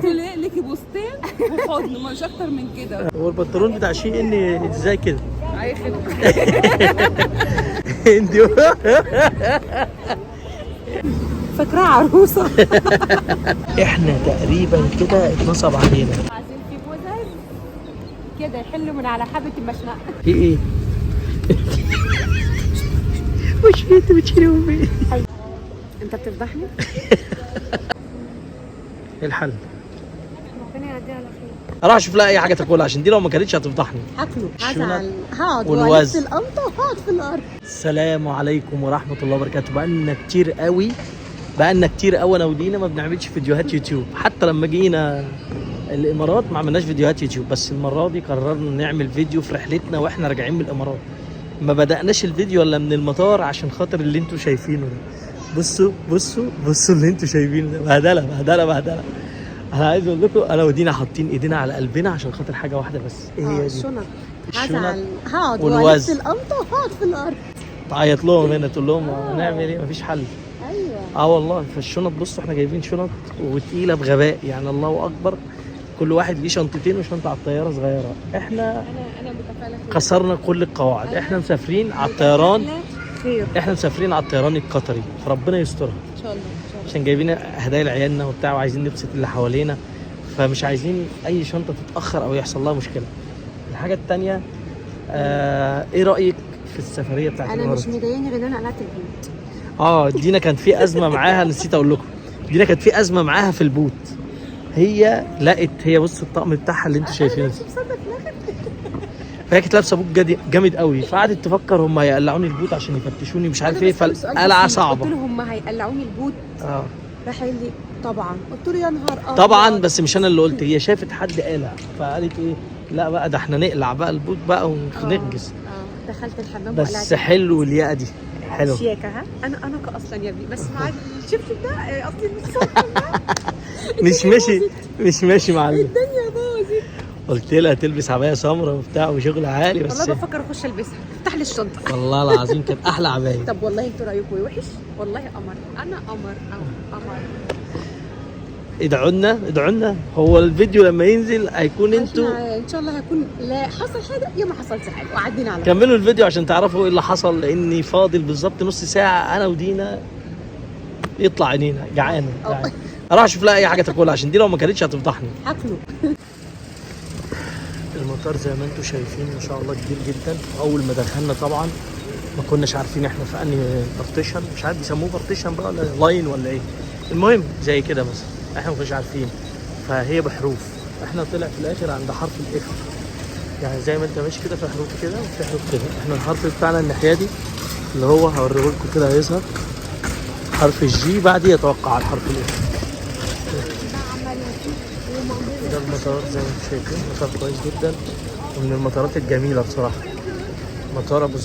ليه ليكي بوستين وحضن مش اكتر من كده. هو البنطلون بتاع شي ان ازاي كده؟ اي خدمه. انت فاكراها عروسه. احنا تقريبا كده اتنصب علينا. عايزين في بوزر كده يحلوا من على حبة المشنقة. في ايه؟ مش انت بتشيلهم فين؟ انت بتفضحني؟ ايه الحل؟ ربنا يعديها على خير. اروح اشوف لها اي حاجه تاكلها عشان دي لو ما كانتش هتفضحني. هاكله الشنط هزعل هقعد والوزن. والف القمطة وهقعد في الارض. السلام عليكم ورحمه الله وبركاته. بقالنا كتير قوي انا ودينا ما بنعملش فيديوهات يوتيوب. حتى لما جينا الامارات ما عملناش فيديوهات يوتيوب، بس المره دي قررنا نعمل فيديو في رحلتنا واحنا راجعين من الامارات. ما بدأناش الفيديو الا من المطار عشان خاطر اللي انتوا شايفينه ده. بصوا اللي انتوا شايفينه ده. بهدله. انا عايز اقول لكم انا ودينا حاطين ايدينا على قلبنا عشان خاطر حاجه واحده بس. ايه هي دي؟ الشنط. الشنط هزعل هقعد والوزن. والف القمطة وهقعد في الارض. تعيط لهم هنا تقول لهم هنعمل ايه؟ مفيش حل. ايوه. والله. فالشنط بصوا احنا جايبين شنط وتقيله بغباء يعني الله اكبر. كل واحد ليه شنطتين وشنطه على الطياره صغيره. احنا انا متفائلة خير. كسرنا كل القواعد. احنا مسافرين على الطيران. خير احنا مسافرين على الطيران القطري فربنا يسترها ان شاء الله ان شاء الله. عشان جايبين هدايا لعيالنا وبتاع وعايزين نبسط اللي حوالينا، فمش عايزين اي شنطه تتاخر او يحصل لها مشكله. الحاجه الثانيه ايه رايك في السفريه بتاعت انا النهارده؟ مش مضايقني غير ان انا قلعت البيت. دينا كان في ازمه معاها نسيت اقول لكم. دينا كانت في ازمه معاها في البوت. هي لقت بص الطقم بتاعها اللي انتوا شايفينه ده. فهي كانت لابسه بوت جامد قوي، فقعدت تفكر هم هيقلعوني البوت عشان يفتشوني مش عارف ايه، فالقلعه صعبه. قلت له هم هيقلعوني البوت. راح قال لي طبعا. قلت له يا نهار ابيض. طبعا بس مش انا اللي قلت، هي شافت حد قالع فقالت ايه لا بقى ده احنا نقلع بقى البوت بقى ونخجز. دخلت الحمام بس حلو الياقه دي حلو. شياكه. ها انا اصلا يا ابني بس معاك شفت ده قصدي مش ماشي مع الدنيا باظت. قلت لها تلبس عبايه سمراء وبتاع وشغل عالي بس. والله بفكر اخش البسها. افتح لي الشنطه. والله العظيم كانت احلى عبايه. طب والله انتوا رايكم ايه؟ وحش والله. قمر. انا قمر قمر. ادعوا لنا. هو الفيديو لما ينزل هيكون انتوا ان شاء الله هيكون لا حصل حاجه يا ما حصلش حاجه وعدينا على كملوا الفيديو عشان تعرفوا ايه اللي حصل، لاني فاضل بالظبط نص ساعه انا ودينا يطلع عينينا جعانه. اروح اشوف لها اي حاجه تاكلها عشان دي لو ما كانتش هتفضحني. هاكله. المطار زي ما انتم شايفين ما شاء الله كبير جدا. اول ما دخلنا طبعا ما كناش عارفين احنا في انهي بارتيشن، مش عارف بيسموه بارتيشن بقى ولا لاين ولا ايه، المهم زي كده بس احنا ما كناش عارفين. فهي بحروف، احنا طلع في الاخر عند حرف الاف، يعني زي ما انت ماشي كده في حروف كده وفي حروف كده. احنا الحرف بتاعنا الناحيه دي اللي هو هوريه لكم كده هيظهر حرف الجي، بعديه يتوقع على الحرف الاف. ده المطار زي ما انتم شايفين، مطار كويس جدا ومن المطارات الجميله بصراحه. مطار ابو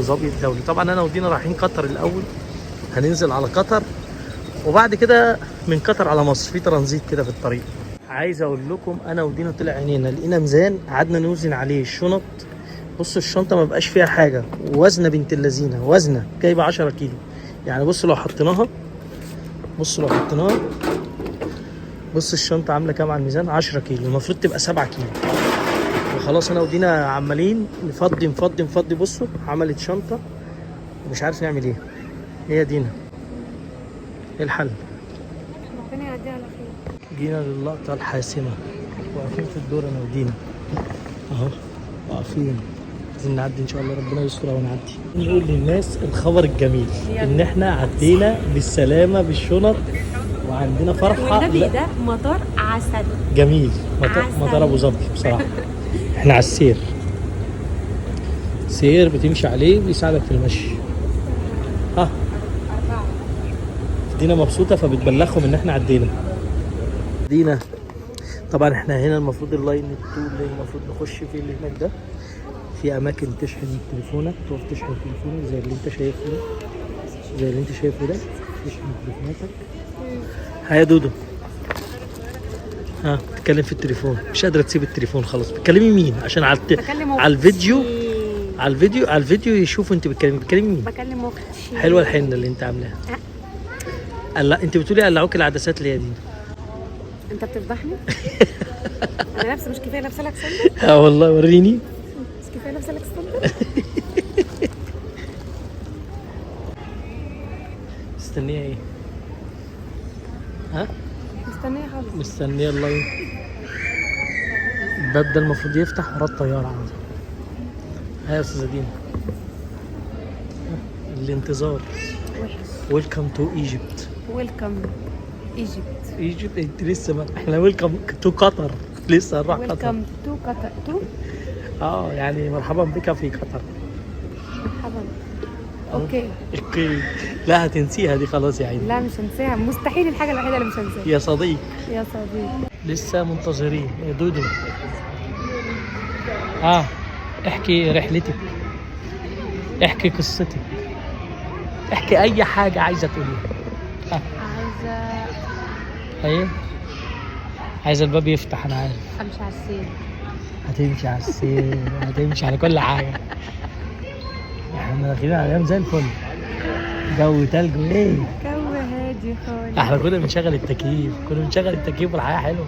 ظبي الدولي. طبعا انا ودينا رايحين قطر الاول، هننزل على قطر وبعد كده من قطر على مصر في ترانزيت كده في الطريق. عايز اقول لكم انا ودينا طلع عينينا، لقينا ميزان قعدنا نوزن عليه الشنط. بصوا الشنطه ما بقاش فيها حاجه، وزنه بنت اللذينه، وزنه جايبه 10 كيلو. يعني بصوا لو حطيناها بص الشنطه عامله كام على الميزان؟ 10 كيلو، المفروض تبقى 7 كيلو. وخلاص انا ودينا عمالين نفضي. بصوا عملت شنطه ومش عارف نعمل ايه. هي دينا ايه الحل؟ ربنا يعديها على خير. جينا للقطه الحاسمه، واقفين في الدور انا ودينا اهو واقفين، عايزين نعدي ان شاء الله ربنا يستر ونعدي. نقول للناس الخبر الجميل ان احنا عدينا بالسلامه بالشنط وعندنا فرحه. والنبي ده مطار عسل جميل. مطار ابو ظبي بصراحه. احنا على سير بتمشي عليه بيساعدك في المشي. دينا مبسوطه فبتبلغهم ان احنا عدينا. دينا طبعا احنا هنا المفروض اللاين التو اللي المفروض نخش فيه اللي هناك ده، في اماكن تشحن تليفونك، تقف تشحن تليفونك زي اللي انت شايفه ده، تشحن تليفوناتك. يا دودو بتتكلم في التليفون، مش قادره تسيب التليفون خلاص. بتكلمي مين؟ عشان على الفيديو يشوفوا انت بتكلمي مين. بكلم اختي. حلوه الحنه اللي انت عاملاها. لا انت بتقولي قلعوك العدسات اللي هي دي. انت بتفضحني؟ انا نفسي مش كفايه لابسه لك صندل؟ اه والله وريني. مش كفايه لابسه لك صندل؟ مستنيه ايه؟ ها؟ مستنيه خالص. مستنيه الله الباب ده المفروض يفتح ورا الطياره على طول. ها يا استاذه دينا، الانتظار. وحش. ويلكم تو ايجيبت. ويلكم ايجيبت. ايجيبت انت لسه ما احنا ويلكم تو قطر، لسه هنروح قطر. ويلكم تو قطر. تو يعني مرحبا بك في قطر. مرحبا. اوكي. اوكي. لا هتنسيها دي خلاص يا عيني. لا مش هنساها، مستحيل الحاجه الوحيده اللي مش هنساها. يا صديق. يا صديقي. لسه منتظرين يا دودو. احكي رحلتك، احكي قصتك، احكي اي حاجه عايزه تقوليها. عايزه ايه؟ عايزه الباب يفتح. انا عارف امشي على السيل. هتمشي على السير، هتمشي على كل حاجه. احنا داخلين على ايام زي الفل، جو تلج وايه. جو هادي خالص. احنا كنا بنشغل التكييف والحياه حلوه،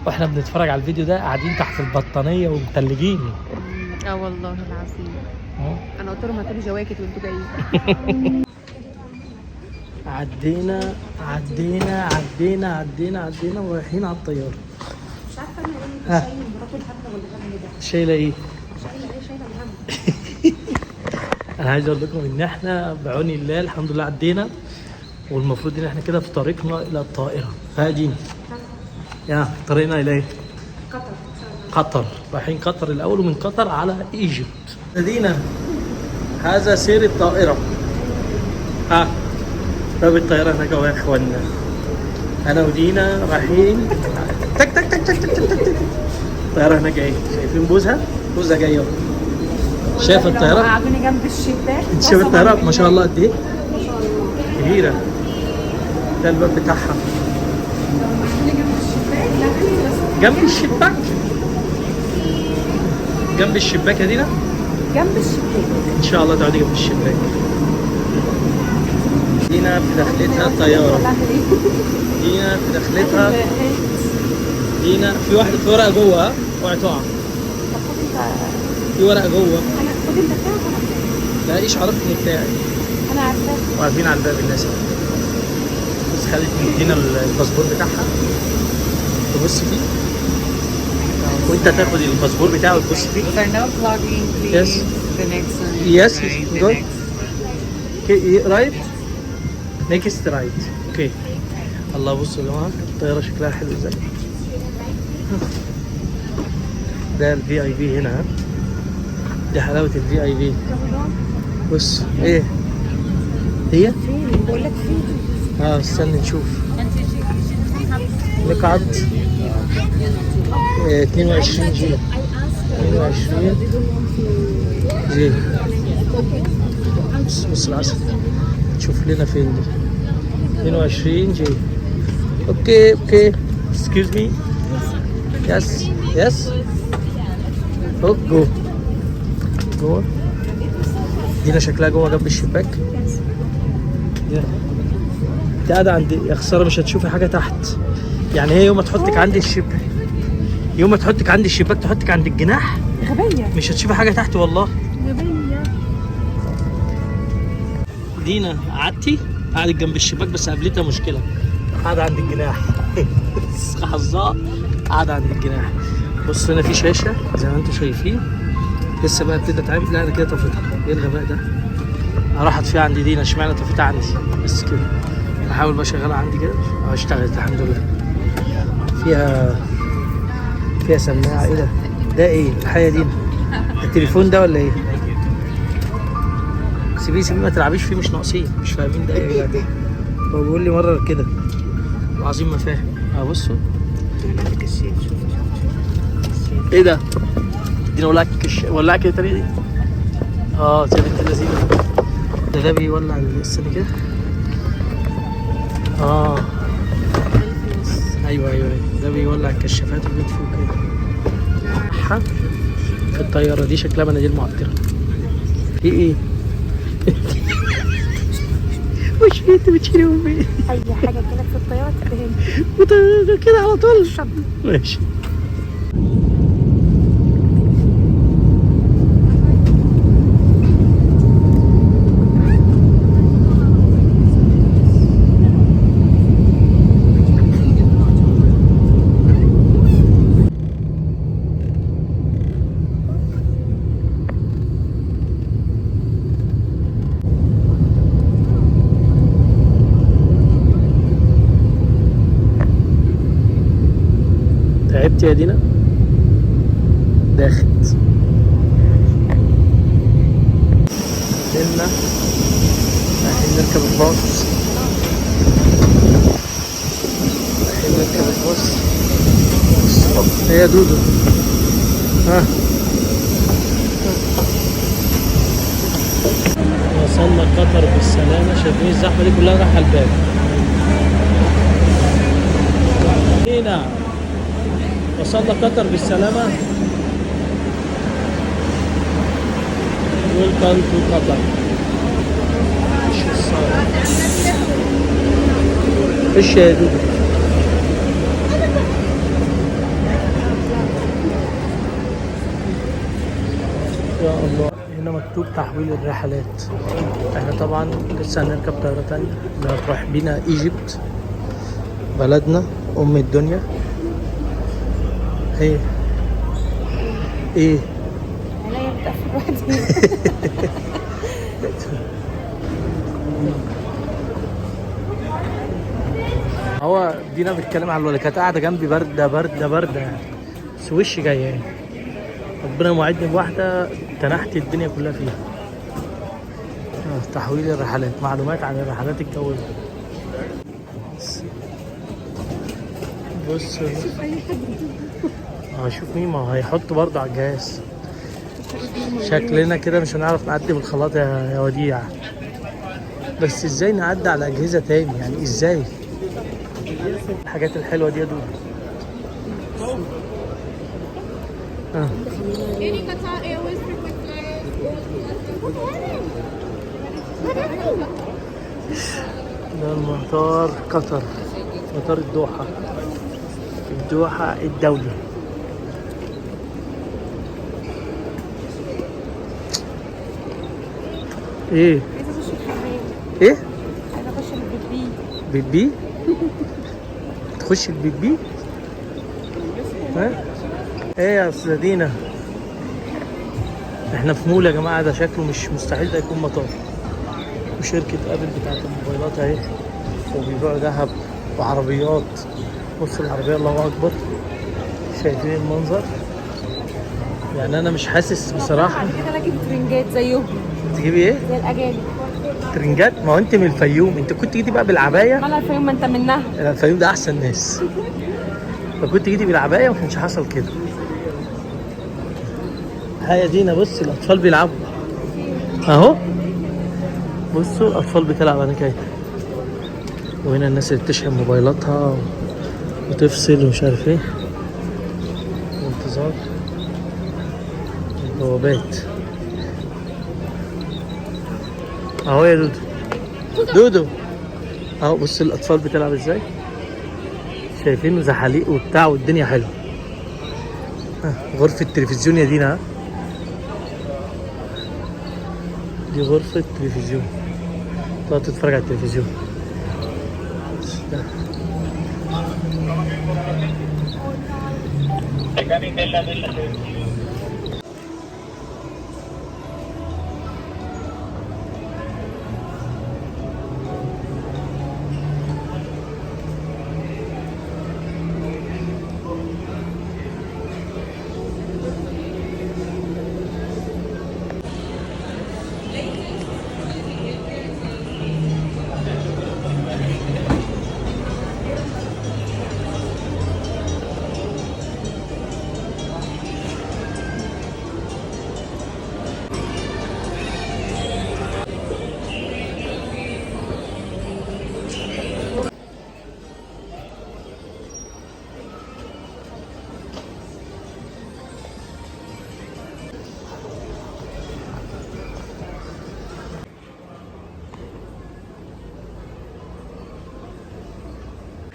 واحنا بنتفرج على الفيديو ده قاعدين تحت البطانيه ومتلجين. والله العظيم. انا قلت لهم هاتوا لي جواكت وانتوا جايين. عدينا ورايحين على الطياره. مش عارفه انا ايه شايل مراتي الحفله والهم ده. شايله ايه؟ شايله الهم. انا عايز اقول لكم ان احنا بعون الله الحمد لله عدينا، والمفروض ان احنا كده في طريقنا الى الطائره. هادي يا طريقنا الى ايه؟ قطر. رايحين قطر الاول، ومن قطر على ايجيبت. دينا هذا سير الطائره. باب الطياره هناك يا اخوانا. انا ودينا رايحين تك تك تك تك تك تك تك. الطياره هناك ايه؟ شايفين بوزها جايه. شايف الطياره؟ قاعدين جنب الشباك. انت شايف الطياره ما شاء الله قد ايه؟ كبيره. ده الباب بتاعها. جنب الشباك. جنب الشباك يا دينا؟ جنب الشباك. ان شاء الله تقعدي جنب الشباك. دينا في دخلتها طياره. دينا في واحده في ورقه جوه. اوعي تقع. في ورقه جوه. انا خد انت بتاعك. لا ايش عرفني بتاعي. انا عارفاه. واقفين على الباب الناس. بس خدت تدينا الباسبور بتاعها تبص فيه، وانت تاخد الباسبور بتاعه وتبص فيه. For no vlogging, please. Yes. The next one. Yes, Right, the good. next. Okay, right. Next right. Okay. الله بصوا يا جماعه الطياره شكلها حلو ازاي. ده الفي اي بي هنا. دي حلاوه الفي اي بي. بص ايه هي؟ فين؟ بقول لك فين؟ استنى نشوف. نقعد 22 جي. 22 جي. بص العسل. نشوف لنا فين دي. 22 جي. اوكي excuse me. yes go جوه. دينا شكلها جوه جنب الشباك. انت قاعده عند يا خساره مش هتشوفي حاجه تحت. يعني هي يوم ما تحطك عند الشباك، تحطك عند الجناح. غبيه. مش هتشوفي حاجه تحت والله. غبيه. دينا قعدت جنب الشباك، بس قابلتها مشكله. قاعده عند الجناح. حظها قاعده عند الجناح. بص هنا في شاشه زي ما انتم شايفين. لسه بقى ابتدت تعمل. لا انا كده طفيتها. ايه الغباء ده؟ راحت فيها عندي دينا. اشمعنى طفيتها عندي؟ بس كده. بحاول بقى اشغلها عندي كده. اشتغلت الحمد لله. فيها سماعه. ايه ده ايه الحاجه دي؟ التليفون ده ولا ايه؟ سيبيه ما تلعبيش فيه. مش ناقصين. مش فاهمين ده ايه يا جدع. هو بيقول لي مره كده العظيم ما فاهم. بصوا ايه ده؟ دي ولعك كده الطريقه دي. زي بنت اللذينه. ده بيولع السنه كده. ايوه ده بيولع الكشافات وبيطفو كده. في الطياره دي شكلها مناديل معطره. في ايه؟ مش ماشي انت بتشيلهم فين؟ اي حاجه كده في الطياره تدهن كده على طول. ماشي. تعبت يا دينا؟ داخت. نزلنا رايحين نركب الباص. هي دودو. ها وصلنا قطر بالسلامة. شايفين الزحمة دي كلها رايحة الباب. هنا وصلنا قطر بالسلامة. ويلكم تو قطر. ايش يا دودو؟ يا الله. هنا مكتوب تحويل الرحلات. احنا طبعا لسه هنركب طيارة تانية اللي هتروح بينا ايجيبت، بلدنا ام الدنيا. ايه ايه انا يبدا في لوحدي. هو دينا بتتكلم على الولد، كانت قاعده جنبي برده يعني، بس وش جايه يعني. ربنا موعدني بواحده تنحت الدنيا كلها فيها. تحويل الرحلات، معلومات عن الرحلات الجويه. بص هشوف مين، ما هو هيحط برضه على الجهاز. شكلنا كده مش هنعرف نعدي بالخلاط يا وديع. بس ازاي نعدي على اجهزه تاني يعني؟ ازاي الحاجات الحلوه دي يا دود؟ ده المطار قطر، مطار الدوحه، الدوحه الدولي. ايه عايزه اخش الحمام. ايه عايزه اخش البيبي. بيبي؟ تخش البيبي؟ ها؟ ايه يا استاذة دينا؟ احنا في مول يا جماعة، ده شكله مش مستحيل ده يكون مطار. وشركة ابل بتاعت الموبايلات اهي، وبيبيعوا ذهب وعربيات. بصوا العربية الله اكبر، شايفين المنظر؟ يعني انا مش حاسس بصراحة. كده اجيب ترنجات زيهم. تجيبي ايه؟ زي الاجانب. ترنجات؟ ما هو انت من الفيوم، انت كنت جيتي بقى بالعباية. مالها الفيوم؟ ما انت منها. الفيوم ده احسن ناس. فكنت جيتي بالعباية ما كانش حصل كده. هيا دينا بص الاطفال بيلعبوا اهو. بصوا الاطفال بتلعب انا كده، وهنا الناس اللي بتشحن موبايلاتها وتفصل ومش عارف ايه، وانتظار البوابات اهو. يا دودو اهو، بص الاطفال بتلعب ازاي، شايفين زحاليق وبتاع والدنيا حلوه. غرفة التلفزيون يا دينا. دي غرفة تلفزيون، تقعد تتفرج على التلفزيون.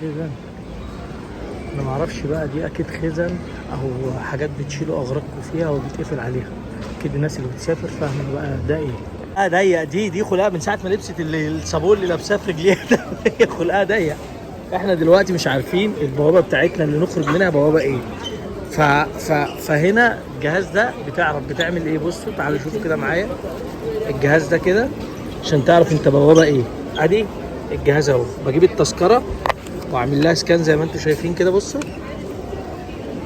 خزن. انا معرفش بقى دي اكيد خزن او حاجات بتشيلوا اغراضكم فيها وبيتقفل عليها. اكيد الناس اللي بتسافر فاهمه بقى ده ايه. ضيق. دي خلقها من ساعه ما لبست الصابون اللي لابساه في رجليها ده خلقها ضيق. احنا دلوقتي مش عارفين البوابه بتاعتنا اللي نخرج منها بوابه ايه. فهنا الجهاز ده بتعمل ايه. بصوا تعالوا شوفوا كده معايا الجهاز ده كده عشان تعرف انت بوابه ايه. ادي الجهاز اهو، بجيب التذكره واعمل لها سكان زي ما انتم شايفين كده. بصوا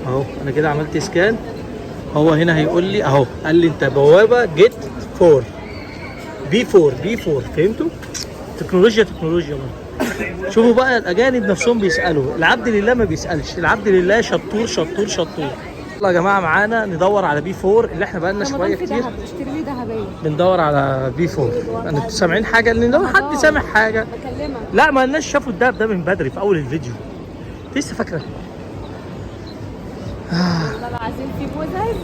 اهو انا كده عملت سكان. هو هنا هيقول لي اهو، قال لي انت بوابه جيت 4 بي 4 فهمتوا؟ تكنولوجيا برضه. شوفوا بقى الاجانب نفسهم بيسالوا، العبد لله ما بيسالش، العبد لله شطور. يلا يا جماعه معانا ندور على بي 4 اللي احنا بقالنا شويه كتير اشتري لي ذهبيه. بندور على بي 4. انتوا سامعين حاجه؟ لان لو حد سامع حاجه بكلمك. لا، ما الناس شافوا الدهب ده من بدري في اول الفيديو. لسه فاكره؟ والله العظيم في موزز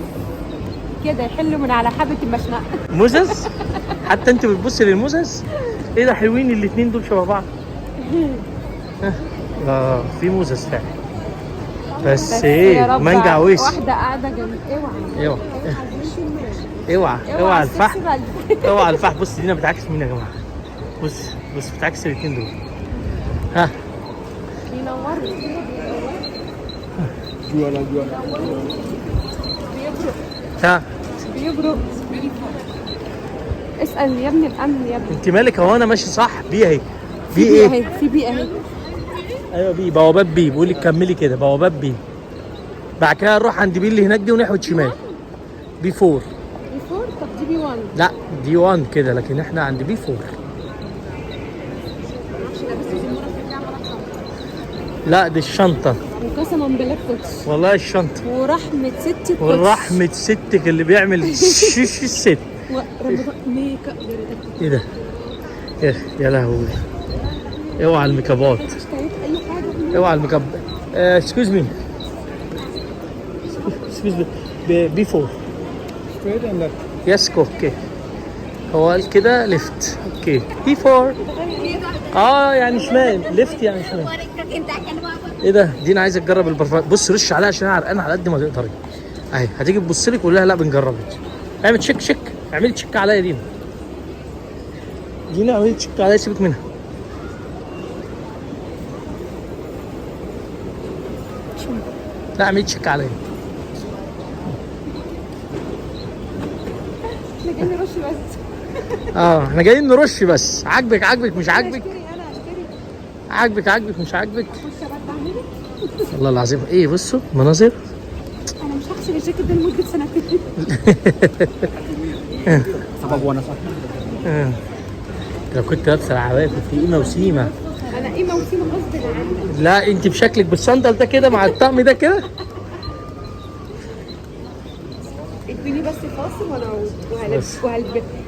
كده يحلوا من على حبه المشنقه. موزز. حتى انت بتبصي للموزز. ايه ده حلوين الاثنين دول شبه بعض. في موزز فعلا بس ايه مانجا وش. واحده قاعده جنب. اوعى الفحم. اوعى الفحم. بص دينا بتعكس مين يا جماعه. بص بتعكس الاثنين دول. ها بينوروا. ها بيبرق. اسال يا ابني الامن يا ابني. انت مالك؟ هو انا ماشي صح؟ بي اهي. في بي اهي. في بي اهي. ايوه بي بوابات بي. بيقول لك كملي كده بوابات بي. بعد كده نروح عند بي اللي هناك دي ونحود شمال. بي 4. بي 4. طب دي بي 1. لا دي 1 كده، لكن احنا عند بي 4. لا دي الشنطه. وقسما بالله كنت والله الشنطه. ورحمه ستي كنت. ورحمه ستك اللي بيعمل شيش الست. ورمضان ميك اب. ايه ده؟ يا لهوي. اوعى الميكابات. اشتريت اي حاجه. اوعى الميكاب. اكسكيوز مي. بي 4. Straight and left. يس اوكي. هو قال كده ليفت. اوكي بي 4. يعني شمال. ليفت يعني شمال. ايه ده؟ دينا عايزه تجرب البرفان. بص رش عليها عشان انا عرقانه على قد ما تقدري. اهي هتيجي تبص لك وقول لها لا بنجربها. اعمل تشيك. اعملي تشيك عليا دينا. اعملي تشيك عليا. سيبك منها. لا اعملي تشيك عليا. احنا جايين نرش بس. احنا جايين نرش بس. عاجبك مش عاجبك. اشتري. عاجبك مش عاجبك. خش بقى تعملي. والله العظيم ايه. بصوا مناظر. انا مش هغسل الجاكيت ده لمده سنتين. سبب وانا صح. لو كنت لابسه العبايه كنت قيمه وسيمه. انا قيمه وسيمه غصب عني. لا انت بشكلك بالصندل ده كده مع الطقم ده كده. اديني بس فاصل وانا بس.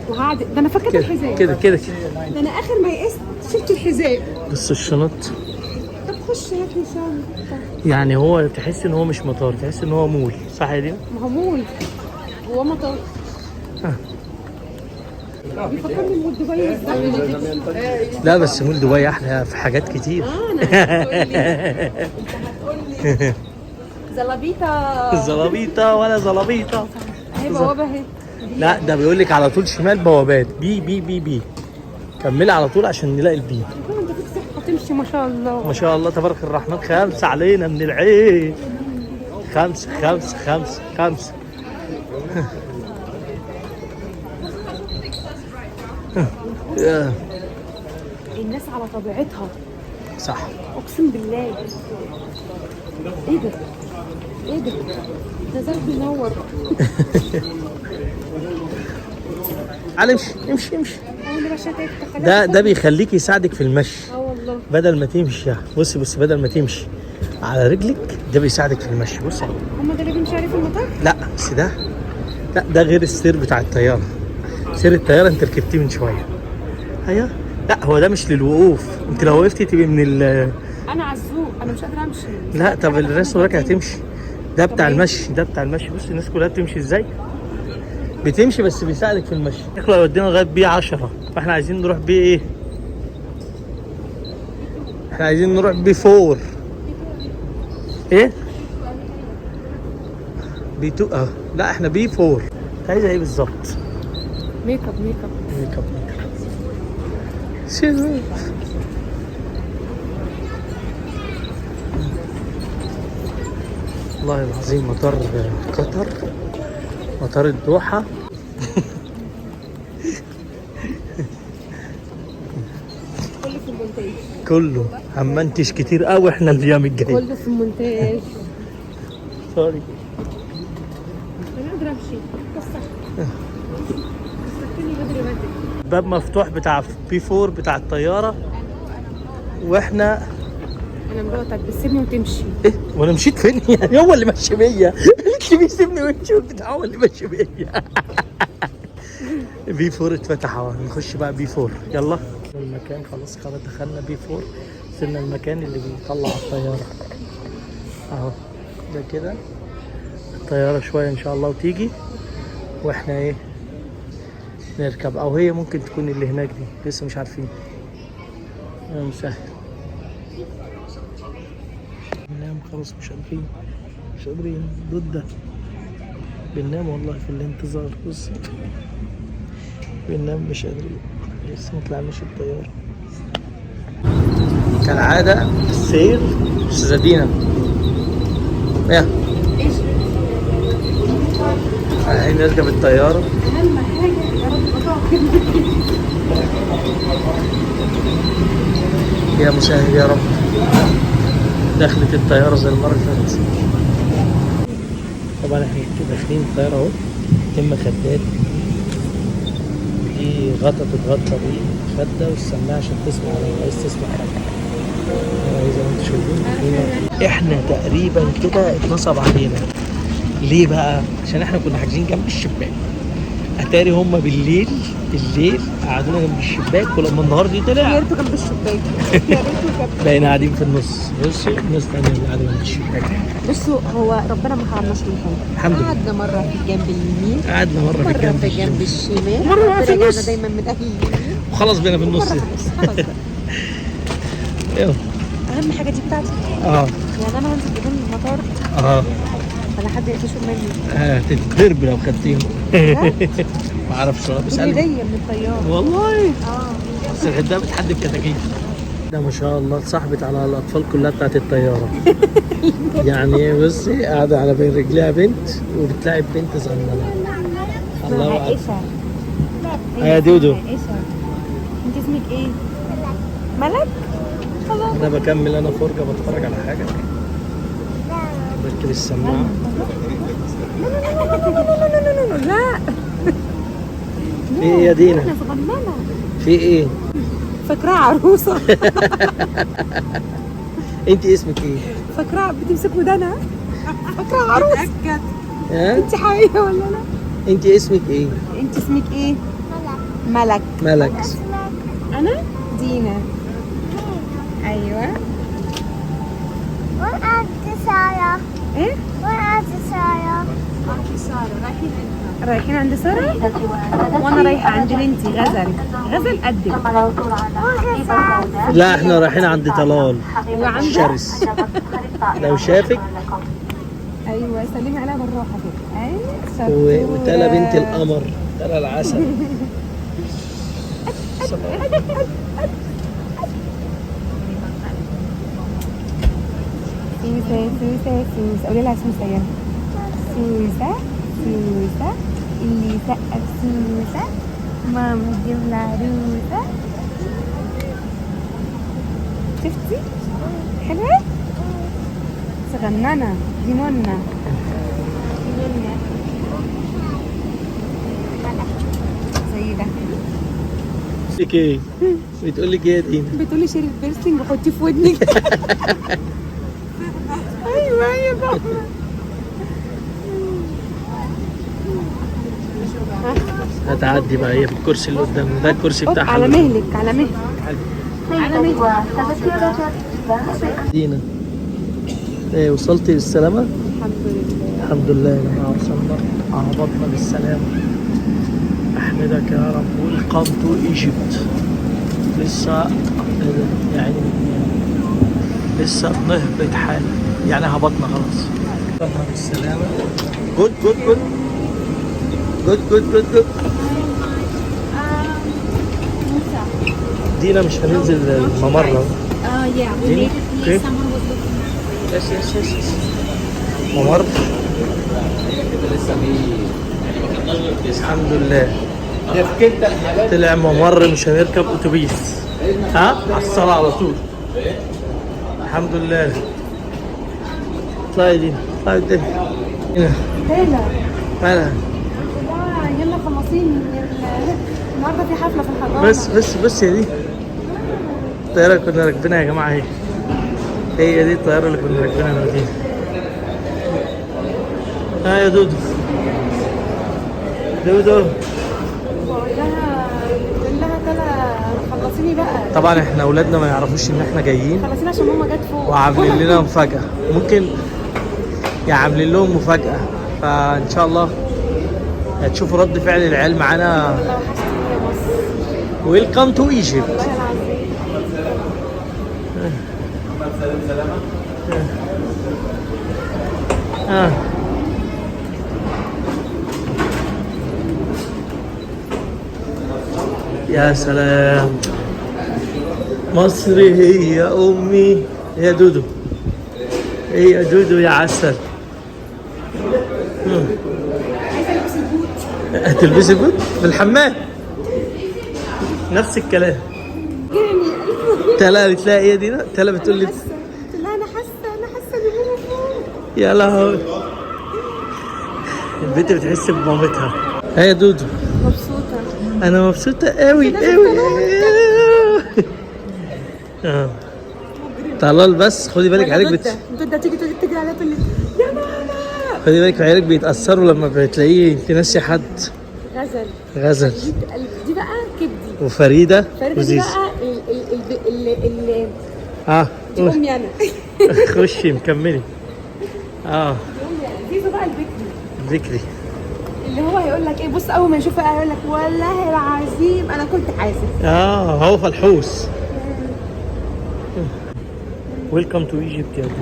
وهقعد. ده انا فكرت الحذاء. كده ده انا اخر ما يئست شلت الحذاء. بص الشنط. طب خش هات لي شنطه. يعني هو تحس ان هو مش مطار، تحس ان هو مول. صح يا دينا؟ ما هو مول. هو مطار. بيفكرني بمول دبي بالظبط. لا بس مول دبي احلى في حاجات كتير. زلابيتا. زلابيطه ولا زلابيطه. اهي بوابه اهي. لا ده بيقول لك على طول شمال بوابات بي بي بي بي. كملي على طول عشان نلاقي البي. انت فيك صحه تمشي ما شاء الله. ما شاء الله تبارك الرحمن. 5 علينا من العين. 5. الناس على طبيعتها. صح. اقسم بالله. ايه ده؟ نزلت بينور. تعالى امشي. انا مشيت. ده بيخليك يساعدك في المشي. والله. بدل ما تمشي. بص بدل ما تمشي على رجلك ده بيساعدك في المشي. بص هم ده اللي بيمشي عليه في المطار؟ لا بس ده غير السير بتاع الطياره. سير الطياره انت ركبتيه من شويه. ايوه. لا هو ده مش للوقوف. انت لو وقفتي تبقي من انا عزوق. انا مش قادره امشي. لا طب الناس وراك هتمشي. ده بتاع المشي. بص الناس كلها بتمشي ازاي. بتمشي بس بيساعدك في المشي. يخلق يودينا لغايه بي 10 فاحنا عايزين نروح بي ايه. احنا عايزين نروح بيفور. ايه؟ بي 2 لا احنا بي 4. عايزه ايه بالظبط؟ ميك اب ميك اب. ميك اب. شوف والله العظيم مطار قطر، مطار الدوحة. كله في المونتاج. كله همنتش كتير قوي احنا الايام الجايه. كله في المونتاج. سوري. انا اقدر امشي بس استني بدري بدري. باب مفتوح بتاع بي 4 بتاع الطيارة، واحنا انا مراتك بس سيبني وتمشي. ايه وانا مشيت فين يعني؟ هو اللي ماشي بيا. قالت لي بيسيبني ويمشي والبتاع هو اللي ماشي بيا. بي 4 اتفتح اهو، نخش بقى بي 4 يلا. المكان خلاص دخلنا بي 4، وصلنا المكان اللي بيطلع الطيارة اهو. ده كده الطيارة شوية ان شاء الله وتيجي، واحنا ايه نركب، او هي ممكن تكون اللي هناك دي لسه مش عارفين. يا مسهل. بننام خلاص، مش قادرين ضده. بننام والله في الانتظار. بص بننام مش قادرين، لسه ما طلعناش الطيارة. كالعادة السير استاذة دينا. ايه؟ رايحين نركب الطيارة. اهم حاجه يا رب يا مسهل يا رب. دخلت الطيارة زي المرة اللي فاتت. طبعا احنا داخلين الطيارة اهو، تم خدات دي غطا تتغطى بيه خدة والسماعة عشان تسمع لو عايز تسمع حاجة. زي ما انتم شايفين احنا تقريبا كده اتنصب علينا. ليه بقى؟ عشان احنا كنا حاجزين جنب الشباك. اتاري هما بالليل قعدونا جنب الشباك، ولما النهار دي طلع يا ريته جنب الشباك. يا ريته جنب. بقينا قاعدين في النص. بصوا الناس الثانيه اللي قاعده جنب الشباك. بصوا هو ربنا ما حرمناش من حاجه. الحمد لله. قعدنا مره في الجنب اليمين، قعدنا مره في مره الجنب في الجنب الشمال، مرة في رجعنا النص. دايما من اهل اليمين، وخلاص بقينا في النص. مره في النص. خلاص بقى. ايوه. اهم حاجه دي بتاعتي. اه يعني انا هنزل بدون المطار اه ولا حد يقفشوا مني. هتتضرب لو خدتيهم. ما اعرفش والله، بس هديه من الطياره. والله اه بس الخدامه بتحدف كتاكيت. ده ما شاء الله اتصاحبت على الاطفال كلها بتاعت الطياره. يعني بصي قاعده على بين رجليها بنت وبتلاعب بنت صغننه. الله اكبر. يا دودو. انت اسمك ايه؟ ملك. خلاص انا بكمل انا فرجه بتفرج على حاجه، بركب السماعه. لا في ايه يا دينا؟ انا صغننه. في ايه؟ فاكراها عروسه. انت اسمك ايه؟ فاكراها بتمسك ودانها. فاكراها عروسه. ها؟ انت حقيقيه ولا لا؟ انت اسمك ايه؟ انت اسمك ايه؟ ملك. ملك. انا دينا. ايوه. وأنت سارة. ايه؟ وأنت سارة. رايحين عند ساره وانا رايحه عند بنتي غزل قدم. لا احنا رايحين عند طلال وعند شرس. لو شافك. ايوه سلمي عليها بالراحه كده. ايوه وتلا بنت القمر، تلا العسل. سوسة قولي لها سوسة يلا. سوسة اللي سقف سوسة ماما تجيب لها عروسة. شفتي؟ حلوة؟ صغننة دي نونة. زي ده. لك ايه؟ بتقول لك ايه يا دينا؟ بتقولي شيل البيرسينج وحطيه في ودنك. ايوه بابا. هتعدي بقى هي في الكرسي اللي قدام ده، الكرسي بتاعها. على مهلك على مهلك. دينا ايه وصلتي بالسلامة؟ الحمد لله. الحمد لله لما وصلنا عربتنا بالسلامة. احمدك يا رب. ويلكم تو ايجيبت. لسه يعني لسه بنهبط حالا، يعني هبطنا خلاص. طبعا بالسلامة. جود جود جود جود جود جود جود. دينا مش هننزل الممر. yeah. We Dini? made it. Okay. Someone was looking. يس ممر. الحمد لله طلع ممر، مش هنركب اتوبيس. ها على الصلاة على طول. الحمد لله. اطلعي دي، اطلعي قدامي هنا. مالها؟ يلا خلصيني النهارده في حفله في الحضاره. بس يا دي الطيارة اللي كنا راكبينها يا جماعة. هي دي الطيارة اللي كنا راكبينها انا ودي. ها يا دودو بقول لها تلا خلصيني بقى. طبعا احنا اولادنا ما يعرفوش ان احنا جايين، خلصيني عشان ماما جت فوق وعاملين لنا مفاجأة. ممكن عاملين لهم مفاجأة، فان شاء الله هتشوفوا رد فعل العيال معانا. لو وحشتيني يا مصر ويلكم تو ايجيبت. والله العظيم. يا سلام، مصر هي امي يا دودو. ايه يا دودو يا عسل. هتلبسي بوت في الحمام؟ نفس الكلام. تلا بتلاقي ايه دي؟ تلا بتقول لي لا انا حاسه بماما فوق. يا لهوي، البنت بتحس بمامتها. هي يا دودو مبسوطه. انا مبسوطه قوي. طلال بس خدي بالك عيالك ده تيجي تجري عليها تقول لي يا ماما. خدي بالك عيالك بيتاثروا لما بتلاقيه تنسي حد. غزل دي بقى كبدي. وفريده دي وزيزو. بقى دي قولي. امي انا. خشي مكملي. زيزو بقى ذكري اللي هو هيقول لك ايه، بص اول ما يشوفها هيقول لك والله العظيم انا كنت حاسس. هو فلحوس. ويلكم تو ايجيبت يا دودو.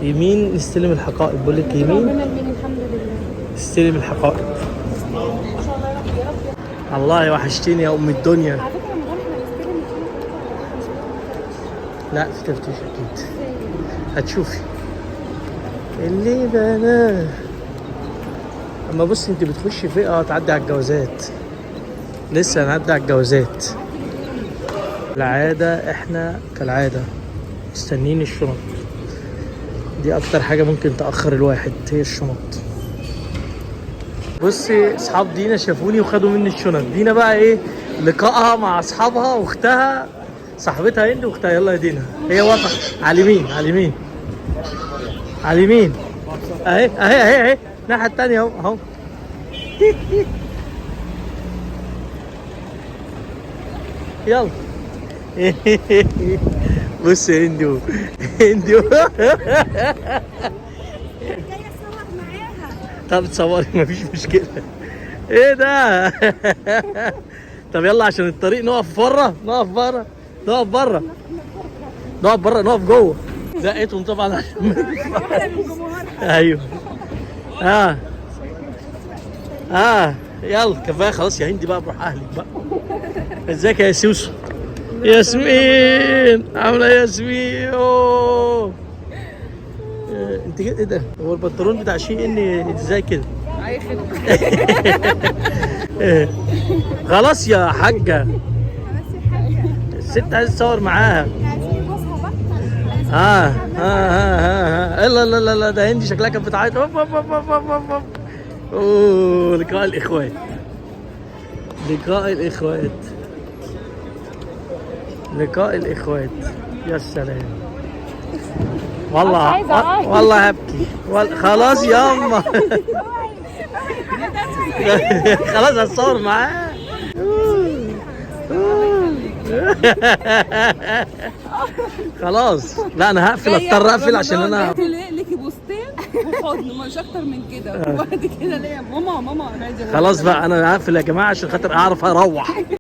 يمين نستلم الحقائب. بقول لك يمين ربنا يمين الحمد لله. نستلم الحقائب. الله وحشتيني يا ام الدنيا. على فكره رمضان احنا بنستلم لا في تفتيش اكيد. هتشوفي اللي بناه. اما بصي انت بتخشي فئه تعدي على الجوازات. لسه هنعدي على الجوازات. العاده احنا كالعاده مستنيين الشنط. دي اكتر حاجه ممكن تاخر الواحد، هي الشنط. بصي اصحاب دينا شافوني وخدوا مني الشنط. دينا بقى ايه لقائها مع اصحابها واختها صاحبتها هند واختها. يلا يا دينا، هي واقفه على اليمين على اليمين اهي الناحيه الثانيه اهو. يلا. بص يا هندو جايه اصور معاها. طب تصوري مفيش مشكله. ايه ده؟ طب يلا عشان الطريق نقف بره. نقف جوه. زقتهم طبعا عشان ايوه. يلا كفايه خلاص يا هندي بقى، بروح اهلك بقى. ازيك يا سوسو؟ ياسمين عامله ياسمين؟ اوه انت ايه ده؟ هو البنطلون بتاع شي اني ازاي كده؟ خلاص يا حاجه. الست عايز تصور معاها. لا ده هندي شكلها كانت بتعيط. اوه لقاء الاخوات. يا سلام والله هبكي. خلاص ياما. خلاص هتصور معاه. خلاص لا انا هقفل، اضطر اقفل عشان انا ليكي بوستين وحضن مش اكتر من كده. وبعد كده ليا ماما انا عايزه. خلاص بقى انا هقفل يا جماعه عشان خاطر اعرف اروح.